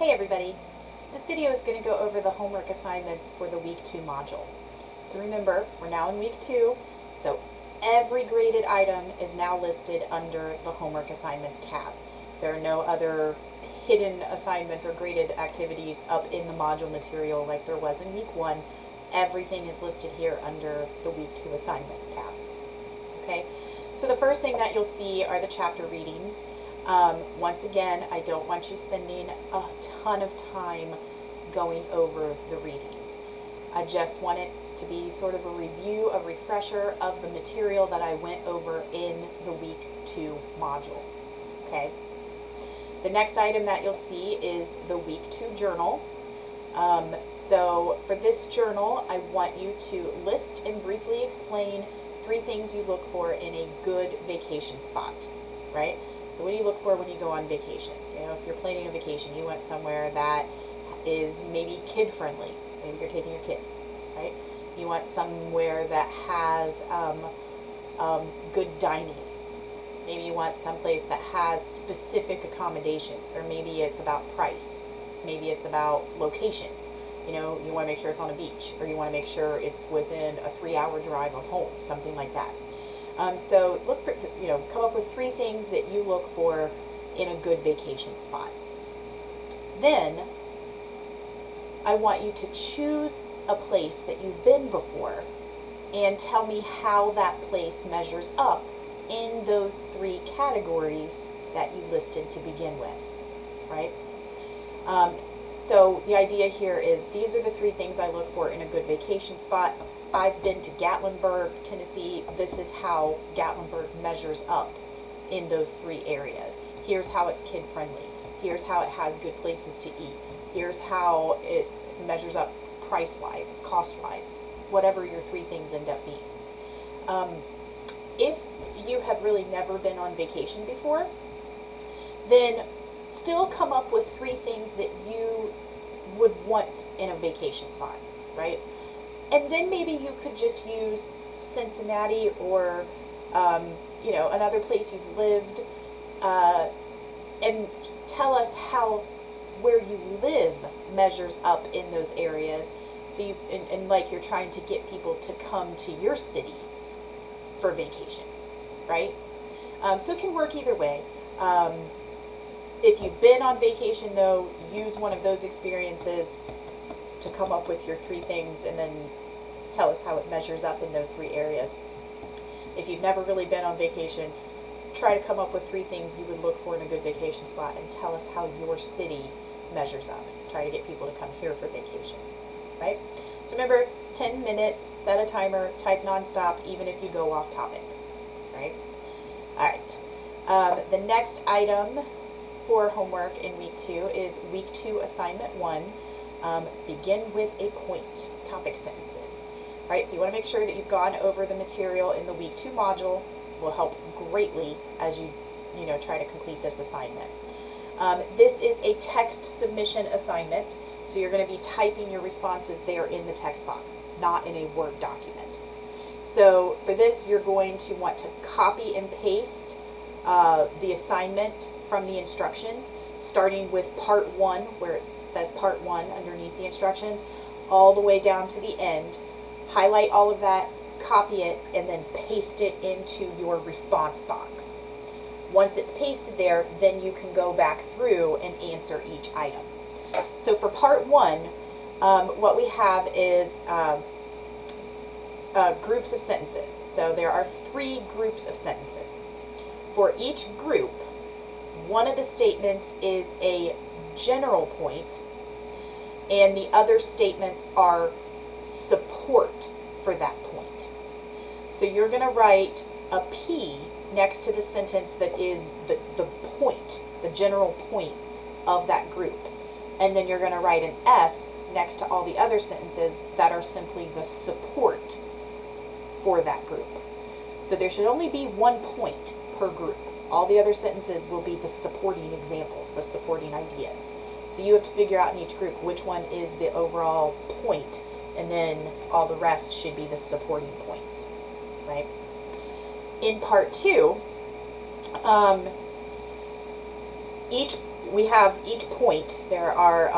Hey everybody, this video is going to go over the homework assignments for the week 2 module. So remember, we're now in week 2, so every graded item is now listed under the homework assignments tab. There are no other hidden assignments or graded activities up in the module material like there was in week 1. Everything is listed here under the week 2 assignments tab. Okay, so the first thing that you'll see are the chapter readings. Once again, I don't want you spending a ton of time going over the readings. I just want it to be sort of a review, a refresher of the material that I went over in the week 2 module. Okay. The next item that you'll see is the week 2 journal. So for this journal, I want you to list and briefly explain 3 things you look for in a good vacation spot, right? So what do you look for when you go on vacation? You know, if you're planning a vacation, you want somewhere that is maybe kid-friendly. Maybe you're taking your kids, right? You want somewhere that has good dining. Maybe you want someplace that has specific accommodations, or maybe it's about price. Maybe it's about location. You know, you want to make sure it's on a beach, or you want to make sure it's within a 3-hour drive of home, something like that. So look for, come up with 3 things that you look for in a good vacation spot. Then I want you to choose a place that you've been before and tell me how that place measures up in those 3 categories that you listed to begin with, right? So the idea here is these are the 3 things I look for in a good vacation spot. I've been to Gatlinburg, Tennessee. This is how Gatlinburg measures up in those 3 areas. Here's how it's kid-friendly. Here's how it has good places to eat. Here's how it measures up price-wise, cost-wise, whatever your 3 things end up being. If you have really never been on vacation before, then still come up with 3 things that you would want in a vacation spot, right? And then maybe you could just use Cincinnati or, another place you've lived, and tell us how where you live measures up in those areas. So you, and like you're trying to get people to come to your city for vacation, right? So it can work either way. If you've been on vacation, though, use one of those experiences to come up with your 3 things and then tell us how it measures up in those 3 areas. If you've never really been on vacation, try to come up with 3 things you would look for in a good vacation spot and tell us how your city measures up. Try to get people to come here for vacation, right? So remember, 10 minutes, set a timer, type nonstop, even if you go off topic, right? All right. The next item for homework in week 2 is week 2 assignment 1. Begin with a point, topic sentences, right? So you want to make sure that you've gone over the material in the week 2 module. Will help greatly as you try to complete this assignment. This is a text submission assignment, so you're going to be typing your responses there in the text box, not in a Word document. So for this, you're going to want to copy and paste the assignment from the instructions, starting with part 1, where it says part 1 underneath the instructions, all the way down to the end. Highlight all of that, copy it, and then paste it into your response box. Once it's pasted there, then you can go back through and answer each item. So for part 1, what we have is groups of sentences. So there are 3 groups of sentences. For each group, one of the statements is a general point, and the other statements are support for that point. So you're going to write a P next to the sentence that is the point, the general point of that group. And then you're going to write an S next to all the other sentences that are simply the support for that group. So there should only be 1 point per group. All the other sentences will be the supporting examples, the supporting ideas. So you have to figure out in each group which one is the overall point, and then all the rest should be the supporting points, right? In part 2, each we have each point, there are,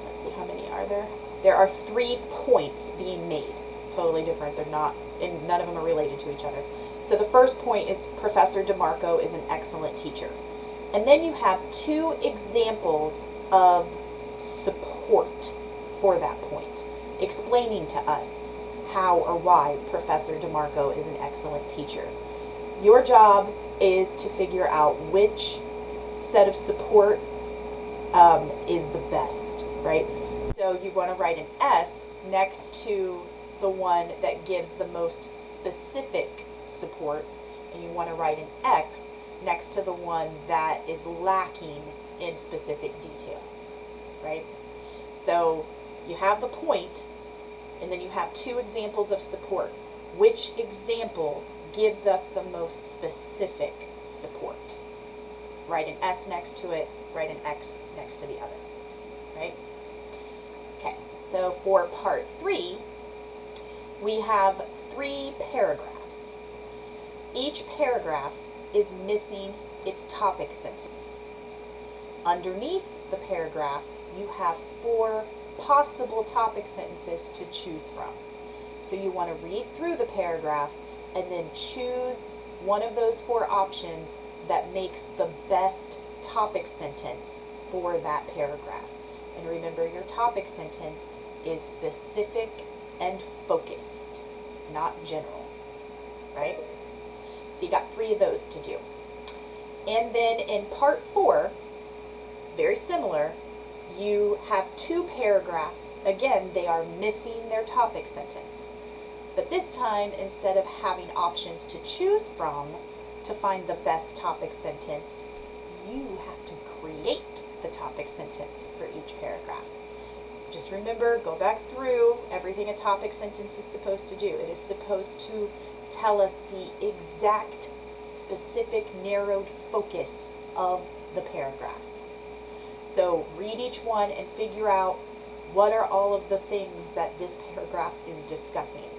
let's see, how many are there? There are 3 points being made. Totally different. They're not, and none of them are related to each other. So the first point is Professor DeMarco is an excellent teacher. And then you have 2 examples of support for that point, explaining to us how or why Professor DeMarco is an excellent teacher. Your job is to figure out which set of support is the best, right? So you want to write an S next to the one that gives the most specific support, and you want to write an X next to the one that is lacking in specific details, right? So you have the point, and then you have 2 examples of support. Which example gives us the most specific support? Write an S next to it, write an X next to the other, right? Okay, so for part 3, we have 3 paragraphs. Each paragraph is missing its topic sentence. Underneath the paragraph, you have 4 possible topic sentences to choose from. So you want to read through the paragraph and then choose one of those 4 options that makes the best topic sentence for that paragraph. And remember, your topic sentence is specific and focused, not general, right? So you got 3 of those to do. And then in part 4, very similar, you have 2 paragraphs. Again, they are missing their topic sentence. But this time, instead of having options to choose from to find the best topic sentence, you have to create the topic sentence for each paragraph. Just remember, go back through everything a topic sentence is supposed to do. It is supposed to tell us the exact, specific, narrowed focus of the paragraph. So read each one and figure out what are all of the things that this paragraph is discussing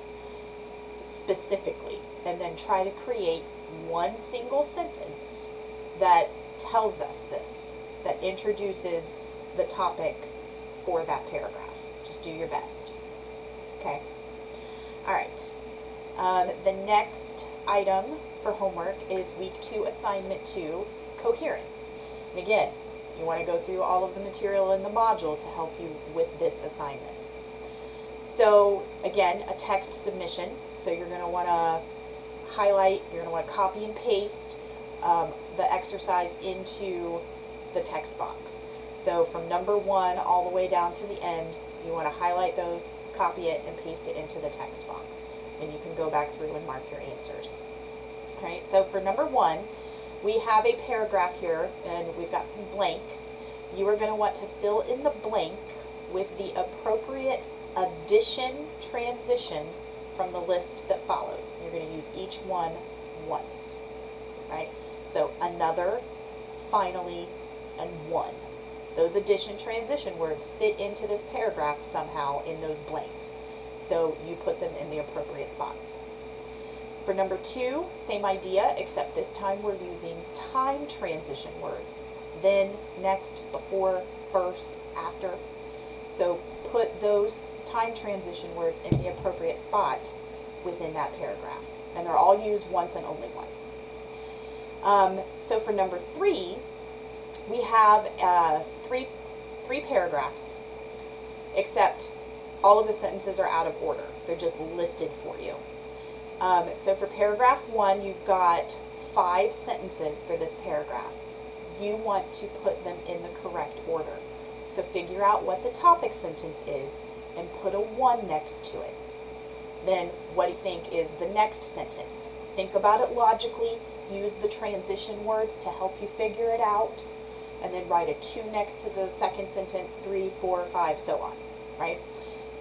specifically, and then try to create one single sentence that tells us this, that introduces the topic for that paragraph. Just do your best. Okay? All right. The next item for homework is week 2, assignment 2, coherence. And again, you want to go through all of the material in the module to help you with this assignment. So again, a text submission. So you're going to want to highlight, you're going to want to copy and paste the exercise into the text box. So from number 1 all the way down to the end, you want to highlight those, copy it, and paste it into the text box. And you can go back through and mark your answers. All right, so for number 1, we have a paragraph here, and we've got some blanks. You are going to want to fill in the blank with the appropriate addition transition from the list that follows. You're going to use each one once, right? So another, finally, and one. Those addition transition words fit into this paragraph somehow in those blanks. So you put them in the appropriate spots. For number 2, same idea, except this time we're using time transition words. Then, next, before, first, after. So put those time transition words in the appropriate spot within that paragraph. And they're all used once and only once. So for number 3, we have three paragraphs, except all of the sentences are out of order. They're just listed for you. So for paragraph 1, you've got 5 sentences for this paragraph. You want to put them in the correct order. So figure out what the topic sentence is and put a 1 next to it. Then what do you think is the next sentence? Think about it logically. Use the transition words to help you figure it out. And then write a 2 next to the second sentence, 3, 4, 5, so on, right?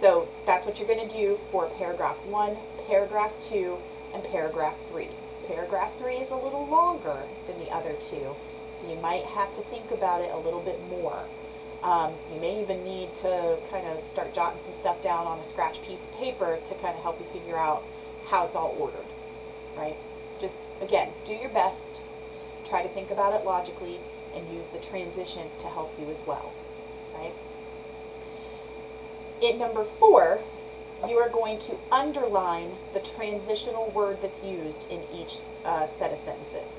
So that's what you're going to do for paragraph 1, paragraph 2, and paragraph 3. Paragraph 3 is a little longer than the other 2, so you might have to think about it a little bit more. You may even need to kind of start jotting some stuff down on a scratch piece of paper to kind of help you figure out how it's all ordered, right? Just, again, do your best. Try to think about it logically. and use the transitions to help you as well, right? In number 4, you are going to underline the transitional word that's used in each set of sentences.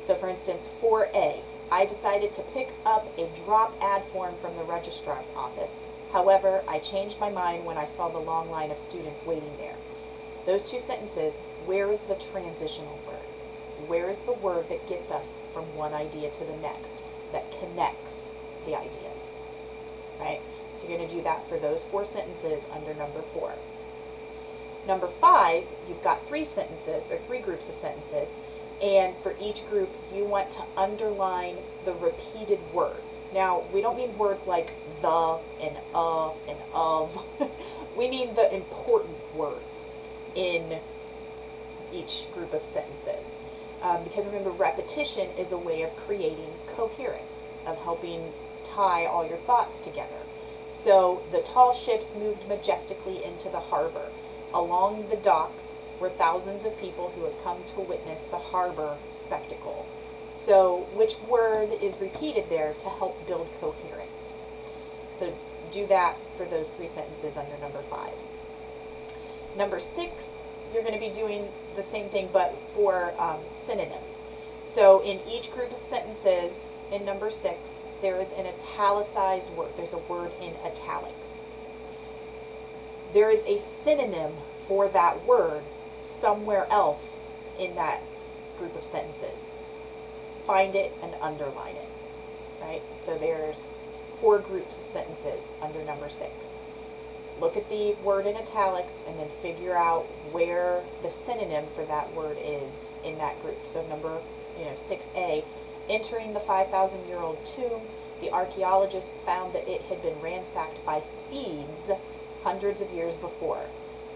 So for instance, 4A, I decided to pick up a drop ad form from the registrar's office. However, I changed my mind when I saw the long line of students waiting there. Those two sentences, where is the transitional word? Where is the word that gets us from one idea to the next, that connects the ideas, right? So you're going to do that for those 4 sentences under number 4. Number 5, you've got 3 sentences, or 3 groups of sentences, and for each group, you want to underline the repeated words. Now, we don't mean words like the and of. We mean the important words in each group of sentences. Because remember, repetition is a way of creating coherence, of helping tie all your thoughts together. So, the tall ships moved majestically into the harbor. Along the docks were thousands of people who had come to witness the harbor spectacle. So, which word is repeated there to help build coherence? So, do that for those 3 sentences under number 5. Number 6, you're going to be doing the same thing, but for synonyms. So, in each group of sentences, in number 6, there is an italicized word. There's a word in italics. There is a synonym for that word somewhere else in that group of sentences. Find it and underline it, right? So there's 4 groups of sentences under number 6. Look at the word in italics and then figure out where the synonym for that word is in that group. So number 6A, entering the 5,000-year-old tomb, the archaeologists found that it had been ransacked by thieves hundreds of years before.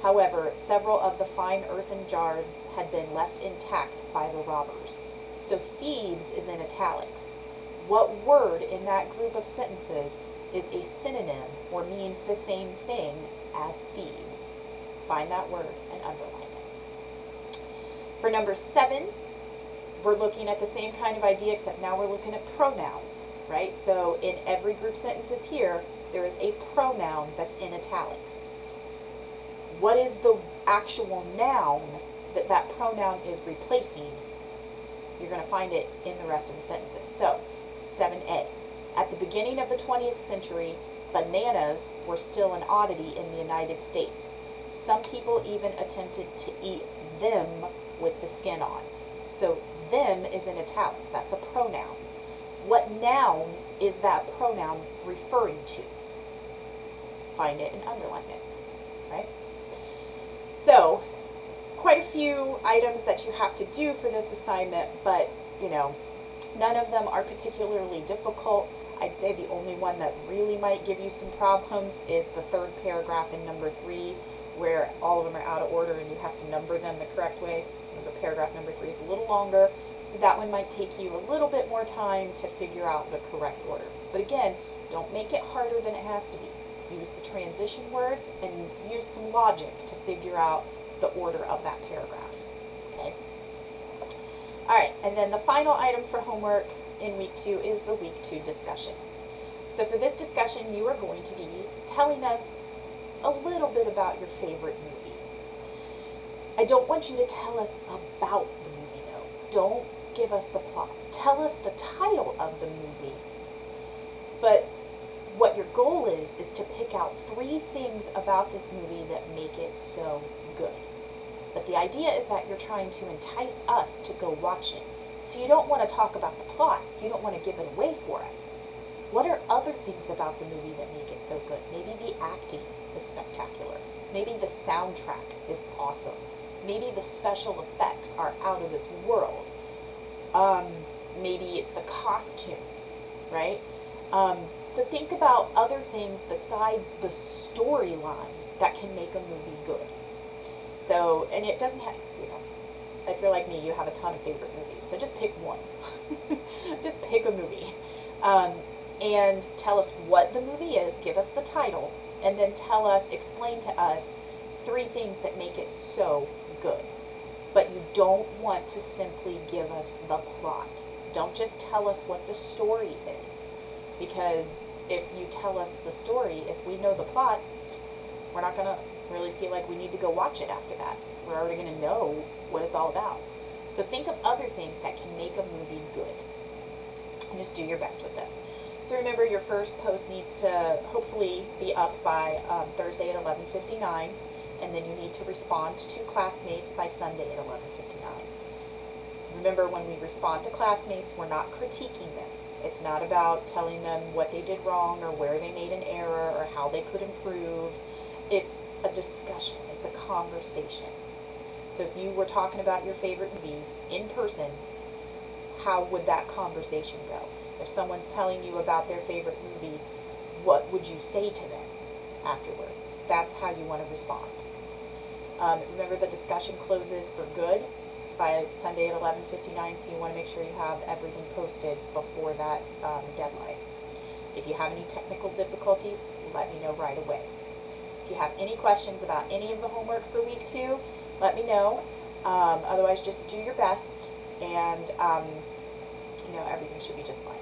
However, several of the fine earthen jars had been left intact by the robbers. So thieves is in italics. What word in that group of sentences is a synonym or means the same thing as thieves? Find that word and underline it. For number 7, we're looking at the same kind of idea, except now we're looking at pronouns, right? So in every group sentences here, there is a pronoun that's in italics. What is the actual noun that that pronoun is replacing? You're going to find it in the rest of the sentences. So, 7A. At the beginning of the 20th century, bananas were still an oddity in the United States. Some people even attempted to eat them with the skin on. So, them is in italics. That's a pronoun. What noun is that pronoun referring to? Find it and underline it, right? So, quite a few items that you have to do for this assignment, but, none of them are particularly difficult. I'd say the only one that really might give you some problems is the 3rd paragraph in number 3, where all of them are out of order and you have to number them the correct way. Remember, paragraph number 3 is a little longer, so that one might take you a little bit more time to figure out the correct order. But again, don't make it harder than it has to be. Use the transition words and use some logic to figure out the order of that paragraph. Okay? Alright, and then the final item for homework in week 2 is the week 2 discussion. So for this discussion, you are going to be telling us a little bit about your favorite movie. I don't want you to tell us about the movie, though. Don't give us the plot. Tell us the title of the movie. But what your goal is to pick out 3 things about this movie that make it so good. But the idea is that you're trying to entice us to go watch it. So you don't want to talk about the plot. You don't want to give it away for us. What are other things about the movie that make it so good? Maybe the acting is spectacular. Maybe the soundtrack is awesome. Maybe the special effects are out of this world. Maybe it's the costumes, right? So think about other things besides the storyline that can make a movie good. So, and it doesn't have, if you're like me, you have a ton of favorite movies. So just pick one. Just pick a movie. And tell us what the movie is, give us the title, and then explain to us 3 things that make it so good. But you don't want to simply give us the plot. Don't just tell us what the story is, because if you tell us the story, if we know the plot, we're not going to really feel like we need to go watch it after that. We're already going to know what it's all about. So think of other things that can make a movie good. And just do your best with this. So remember, your first post needs to hopefully be up by Thursday at 11:59, and then you need to respond to classmates by Sunday at 11:59. Remember, when we respond to classmates, we're not critiquing them. It's not about telling them what they did wrong or where they made an error or how they could improve. It's a discussion. It's a conversation. So if you were talking about your favorite movies in person, how would that conversation go? If someone's telling you about their favorite movie, what would you say to them afterwards? That's how you want to respond. Remember, the discussion closes for good by Sunday at 11:59, so you want to make sure you have everything posted before that deadline. If you have any technical difficulties, let me know right away. If you have any questions about any of the homework for week 2, let me know. Otherwise, just do your best, and everything should be just fine.